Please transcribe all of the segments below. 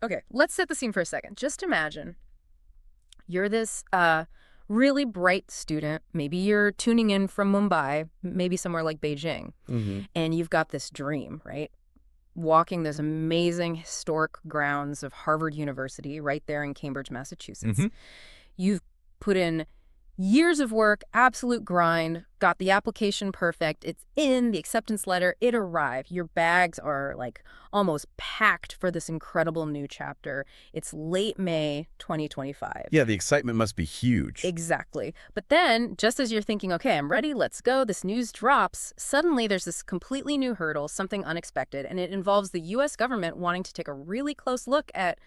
Okay, let's set the scene for a second. Just imagine you're this really bright student. Maybe you're tuning in from Mumbai, maybe somewhere like Beijing, Hmm. and you've got this dream, right? Walking those amazing historic grounds of Harvard University right there in Cambridge, Massachusetts. Hmm. You've put in years of work, absolute grind, got the application perfect. It's in, the acceptance letter, it arrived. Your bags are like almost packed for this incredible new chapter. It's late May 2025. Yeah, the excitement must be huge. Exactly. But then, just as you're thinking, okay, I'm ready, let's go, this news drops, suddenly there's this completely new hurdle, something unexpected, and it involves the U.S. government wanting to take a really close look at,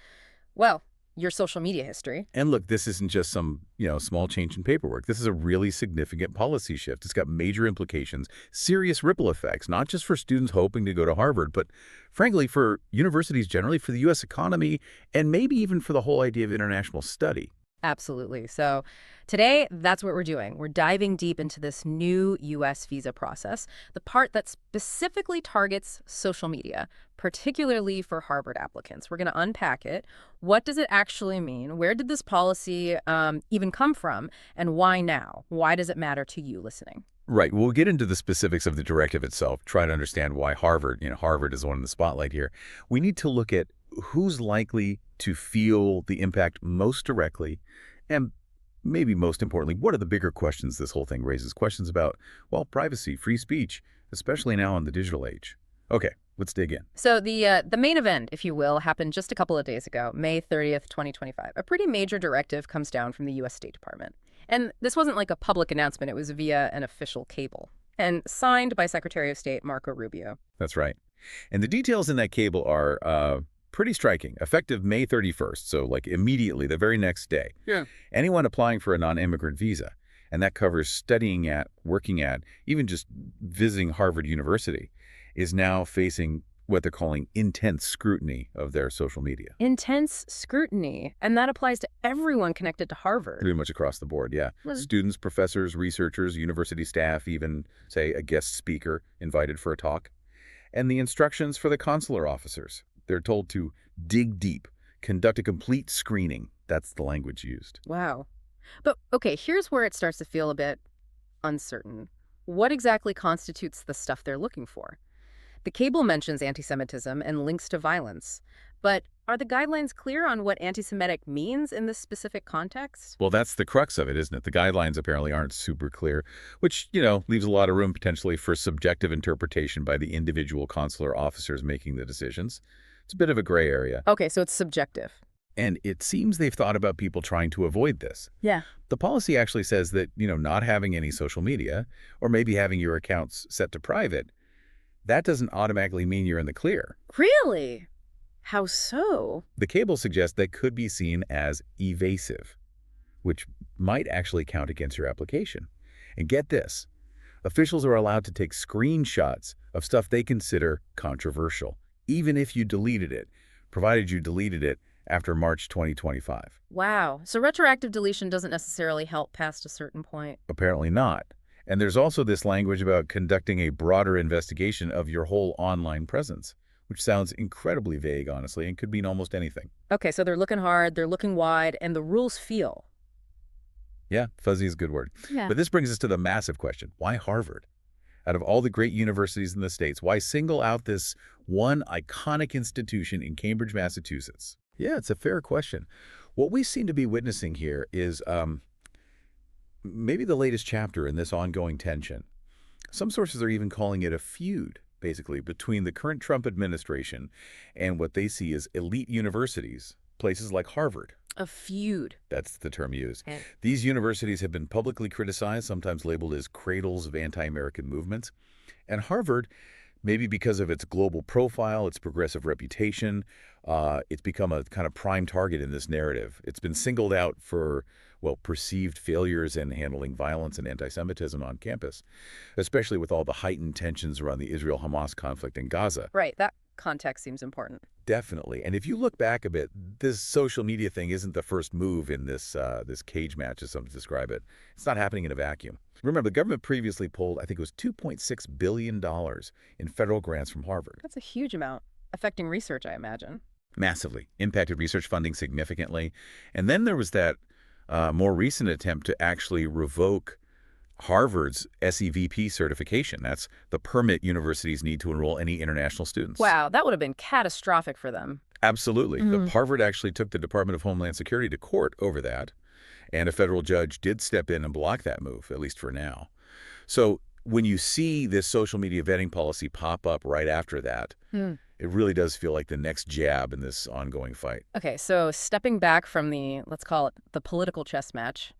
well, your social media history. And look, this isn't just some, small change in paperwork. This is a really significant policy shift. It's got major implications, serious ripple effects, not just for students hoping to go to Harvard, but frankly, for universities generally, for the U.S. economy, and maybe even for the whole idea of international study. Absolutely. So today, that's what we're doing. We're diving deep into this new U.S. visa process, the part that specifically targets social media, particularly for Harvard applicants. We're going to unpack it. What does it actually mean? Where did this policy even come from? And why now? Why does it matter to you listening? Right. We'll get into the specifics of the directive itself, try to understand why Harvard is the one in the spotlight here. We need to look at who's likely to feel the impact most directly, and maybe most importantly, what are the bigger questions this whole thing raises? Questions about, well, privacy, free speech, especially now in the digital age. Okay, let's dig in. So the main event, if you will, happened just a couple of days ago, May 30th, 2025. A pretty major directive comes down from the U.S. State Department. And this wasn't like a public announcement. It was via an official cable and signed by Secretary of State Marco Rubio. That's right. And the details in that cable are pretty striking. Effective May 31st, so like immediately, the very next day. Yeah. Anyone applying for a non-immigrant visa, and that covers studying at, working at, even just visiting Harvard University, is now facing what they're calling intense scrutiny of their social media. Intense scrutiny. And that applies to everyone connected to Harvard. Pretty much across the board, yeah. Students, professors, researchers, university staff, even, say, a guest speaker invited for a talk. And the instructions for the consular officers. They're told to dig deep, conduct a complete screening. That's the language used. Wow. But okay, here's where it starts to feel a bit uncertain. What exactly constitutes the stuff they're looking for? The cable mentions anti-Semitism and links to violence. But are the guidelines clear on what anti-Semitic means in this specific context? Well, that's the crux of it, isn't it? The guidelines apparently aren't super clear, which, leaves a lot of room potentially for subjective interpretation by the individual consular officers making the decisions. It's a bit of a gray area. Okay, so it's subjective. And it seems they've thought about people trying to avoid this. Yeah. The policy actually says that, not having any social media or maybe having your accounts set to private, that doesn't automatically mean you're in the clear. Really? How so? The cable suggests that could be seen as evasive, which might actually count against your application. And get this, officials are allowed to take screenshots of stuff they consider controversial, even if you deleted it, provided you deleted it after March 2025. Wow. So retroactive deletion doesn't necessarily help past a certain point. Apparently not. And there's also this language about conducting a broader investigation of your whole online presence, which sounds incredibly vague, honestly, and could mean almost anything. Okay, so they're looking hard, they're looking wide, and the rules feel. Yeah, fuzzy is a good word. Yeah. But this brings us to the massive question. Why Harvard? Out of all the great universities in the States, why single out this one iconic institution in Cambridge, Massachusetts? Yeah, it's a fair question. What we seem to be witnessing here is maybe the latest chapter in this ongoing tension. Some sources are even calling it a feud, basically, between the current Trump administration and what they see as elite universities, places like Harvard. A feud. That's the term used. Okay. These universities have been publicly criticized, sometimes labeled as cradles of anti-American movements. And Harvard, maybe because of its global profile, its progressive reputation, it's become a kind of prime target in this narrative. It's been singled out for, well, perceived failures in handling violence and anti-Semitism on campus, especially with all the heightened tensions around the Israel-Hamas conflict in Gaza. Right, that context seems important. Definitely. And if you look back a bit, this social media thing isn't the first move in this cage match, as some describe it. It's not happening in a vacuum. Remember, the government previously pulled, I think it was $2.6 billion in federal grants from Harvard. That's a huge amount, affecting research, I imagine. Massively. Impacted research funding significantly. And then there was that more recent attempt to actually revoke Harvard's SEVP certification. That's the permit universities need to enroll any international students. Wow, that would have been catastrophic for them. Absolutely. Mhm. Harvard actually took the Department of Homeland Security to court over that, and a federal judge did step in and block that move, at least for now. So when you see this social media vetting policy pop up right after that, Hmm. it really does feel like the next jab in this ongoing fight. Okay, so stepping back from the, let's call it the political chess match,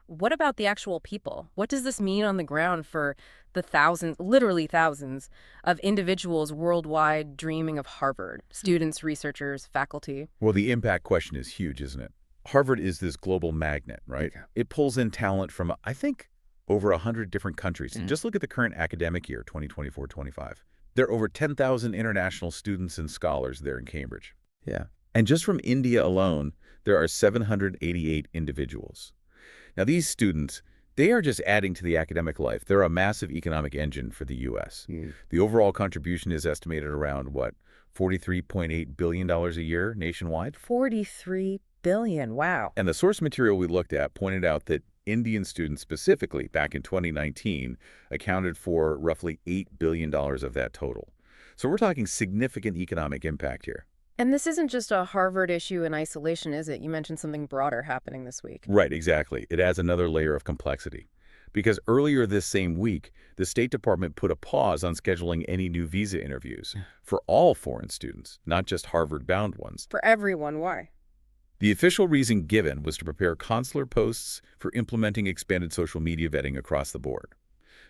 what about the actual people? What does this mean on the ground for the thousands, literally thousands, of individuals worldwide dreaming of Harvard? Students, researchers, faculty. Well, the impact question is huge, isn't it? Harvard is this global magnet, right? Okay. It pulls in talent from, I think, over 100 different countries. Mm. Just look at the current academic year, 2024-25. There are over 10,000 international students and scholars there in Cambridge. Yeah. And just from India alone, there are 788 individuals. Now, these students, they are just adding to the academic life. They're a massive economic engine for the U.S. The overall contribution is estimated around, what, $43.8 billion a year nationwide? 43 billion. Wow. And the source material we looked at pointed out that Indian students specifically, back in 2019, accounted for roughly $8 billion of that total. So we're talking significant economic impact here. And this isn't just a Harvard issue in isolation, is it? You mentioned something broader happening this week. Right, exactly. It adds another layer of complexity. Because earlier this same week, the State Department put a pause on scheduling any new visa interviews for all foreign students, not just Harvard-bound ones. For everyone, why? The official reason given was to prepare consular posts for implementing expanded social media vetting across the board.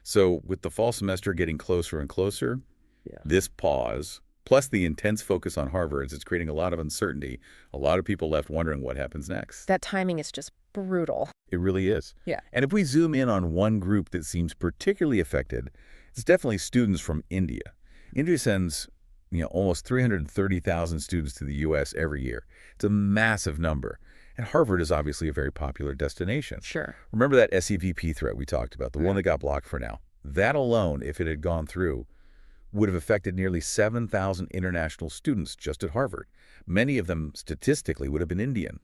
So with the fall semester getting closer and closer, this pause, plus the intense focus on Harvard, it's creating a lot of uncertainty. A lot of people left wondering what happens next. That timing is just brutal. It really is. Yeah. And if we zoom in on one group that seems particularly affected, it's definitely students from India. India sends, almost 330,000 students to the U.S. every year. It's a massive number. And Harvard is obviously a very popular destination. Sure. Remember that SEVP threat we talked about, the one that got blocked for now? That alone, if it had gone through, would have affected nearly 7,000 international students just at Harvard. Many of them, statistically, would have been Indian.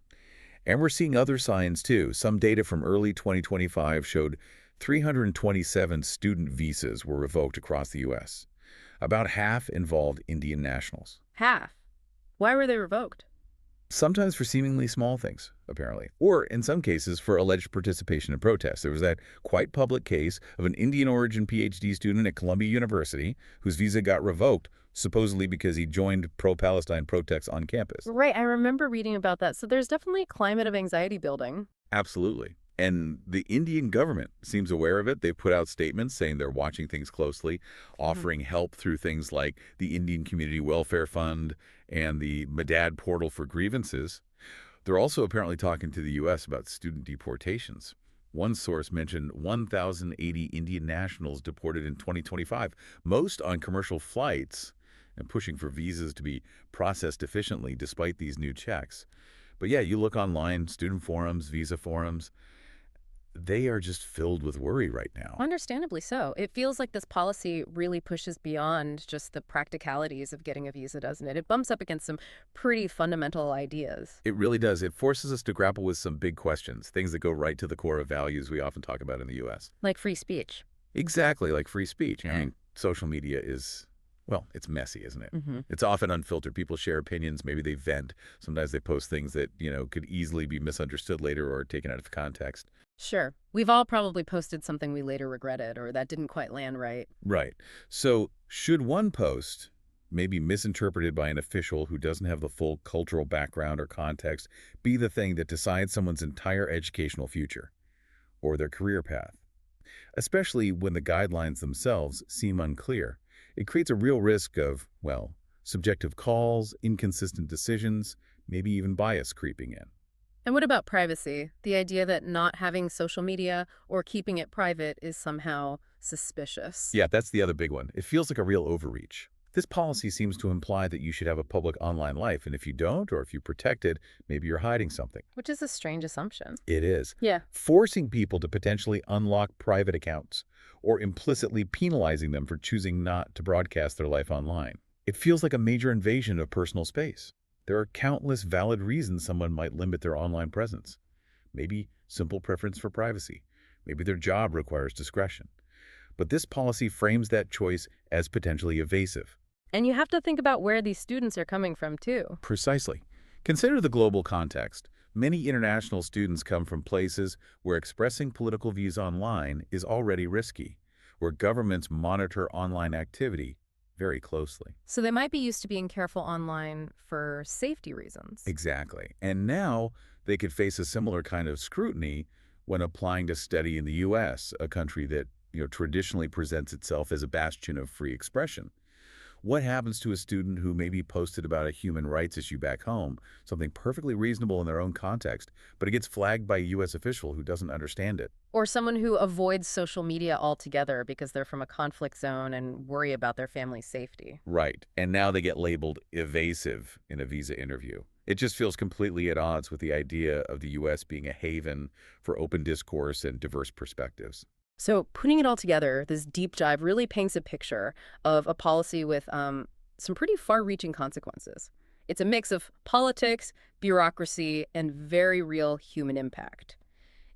And we're seeing other signs, too. Some data from early 2025 showed 327 student visas were revoked across the U.S. About half involved Indian nationals. Half. Why were they revoked? Sometimes for seemingly small things, apparently. Or, in some cases, for alleged participation in protests. There was that quite public case of an Indian-origin PhD student at Columbia University whose visa got revoked, supposedly because he joined pro-Palestine protests on campus. Right, I remember reading about that. So there's definitely a climate of anxiety building. Absolutely. And the Indian government seems aware of it. They've put out statements saying they're watching things closely, offering help through things like the Indian Community Welfare Fund and the Madad portal for grievances. They're also apparently talking to the U.S. about student deportations. One source mentioned 1,080 Indian nationals deported in 2025, most on commercial flights, and pushing for visas to be processed efficiently despite these new checks. But yeah, you look online, student forums, visa forums, they are just filled with worry right now. Understandably so. It feels like this policy really pushes beyond just the practicalities of getting a visa, doesn't it? It bumps up against some pretty fundamental ideas. It really does. It forces us to grapple with some big questions, things that go right to the core of values we often talk about in the U.S. Like free speech. Exactly, like free speech. Yeah. I mean, social media is, well, it's messy, isn't it? Mm-hmm. It's often unfiltered. People share opinions. Maybe they vent. Sometimes they post things that, could easily be misunderstood later or taken out of context. Sure. We've all probably posted something we later regretted or that didn't quite land right. Right. So should one post, maybe misinterpreted by an official who doesn't have the full cultural background or context, be the thing that decides someone's entire educational future or their career path? Especially when the guidelines themselves seem unclear. It creates a real risk of, well, subjective calls, inconsistent decisions, maybe even bias creeping in. And what about privacy? The idea that not having social media or keeping it private is somehow suspicious. Yeah, that's the other big one. It feels like a real overreach. This policy seems to imply that you should have a public online life, and if you don't, or if you protect it, maybe you're hiding something. Which is a strange assumption. It is. Yeah. Forcing people to potentially unlock private accounts, or implicitly penalizing them for choosing not to broadcast their life online. It feels like a major invasion of personal space. There are countless valid reasons someone might limit their online presence. Maybe simple preference for privacy. Maybe their job requires discretion. But this policy frames that choice as potentially evasive. And you have to think about where these students are coming from, too. Precisely. Consider the global context. Many international students come from places where expressing political views online is already risky, where governments monitor online activity very closely. So they might be used to being careful online for safety reasons. Exactly. And now they could face a similar kind of scrutiny when applying to study in the U.S., a country that traditionally presents itself as a bastion of free expression. What happens to a student who maybe posted about a human rights issue back home, something perfectly reasonable in their own context, but it gets flagged by a U.S. official who doesn't understand it? Or someone who avoids social media altogether because they're from a conflict zone and worry about their family's safety. Right. And now they get labeled evasive in a visa interview. It just feels completely at odds with the idea of the U.S. being a haven for open discourse and diverse perspectives. So putting it all together, this deep dive really paints a picture of a policy with some pretty far-reaching consequences. It's a mix of politics, bureaucracy, and very real human impact.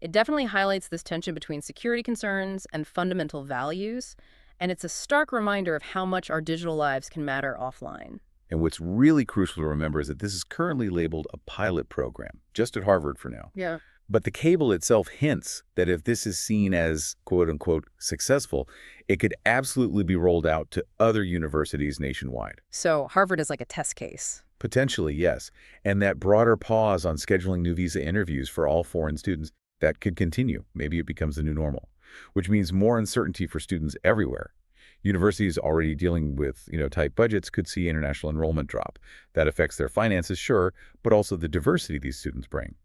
It definitely highlights this tension between security concerns and fundamental values, and it's a stark reminder of how much our digital lives can matter offline. And what's really crucial to remember is that this is currently labeled a pilot program, just at Harvard for now. Yeah. But the cable itself hints that if this is seen as quote-unquote successful, it could absolutely be rolled out to other universities nationwide. So Harvard is like a test case. Potentially, yes. And that broader pause on scheduling new visa interviews for all foreign students, that could continue. Maybe it becomes the new normal, which means more uncertainty for students everywhere. Universities already dealing with, tight budgets could see international enrollment drop. That affects their finances, sure, but also the diversity these students bring.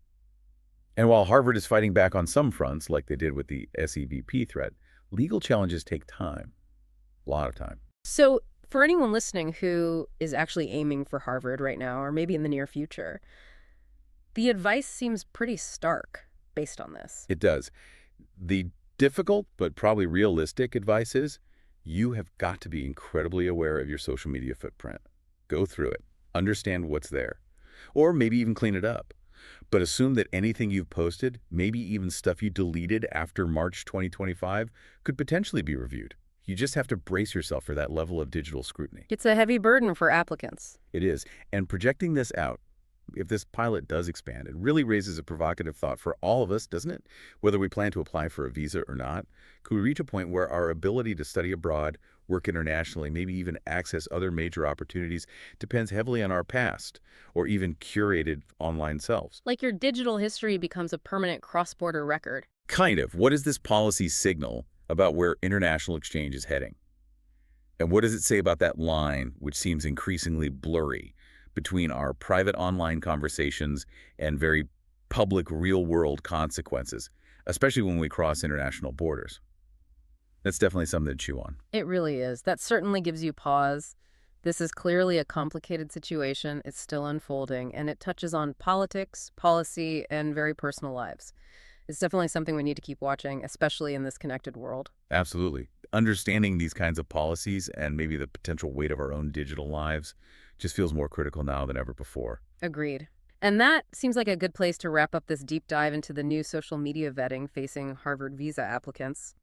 And while Harvard is fighting back on some fronts, like they did with the SEVP threat, legal challenges take time. A lot of time. So for anyone listening who is actually aiming for Harvard right now, or maybe in the near future, the advice seems pretty stark based on this. It does. The difficult but probably realistic advice is you have got to be incredibly aware of your social media footprint. Go through it. Understand what's there. Or maybe even clean it up. But assume that anything you've posted, maybe even stuff you deleted after March 2025, could potentially be reviewed. You just have to brace yourself for that level of digital scrutiny. It's a heavy burden for applicants. It is. And projecting this out, if this pilot does expand, it really raises a provocative thought for all of us, doesn't it? Whether we plan to apply for a visa or not, could we reach a point where our ability to study abroad, work internationally, maybe even access other major opportunities depends heavily on our past or even curated online selves? Like your digital history becomes a permanent cross-border record. Kind of. What does this policy signal about where international exchange is heading? And what does it say about that line, which seems increasingly blurry, between our private online conversations and very public real-world consequences, especially when we cross international borders? That's definitely something to chew on. It really is. That certainly gives you pause. This is clearly a complicated situation. It's still unfolding, and it touches on politics, policy, and very personal lives. It's definitely something we need to keep watching, especially in this connected world. Absolutely. Understanding these kinds of policies and maybe the potential weight of our own digital lives just feels more critical now than ever before. Agreed. And that seems like a good place to wrap up this deep dive into the new social media vetting facing Harvard visa applicants.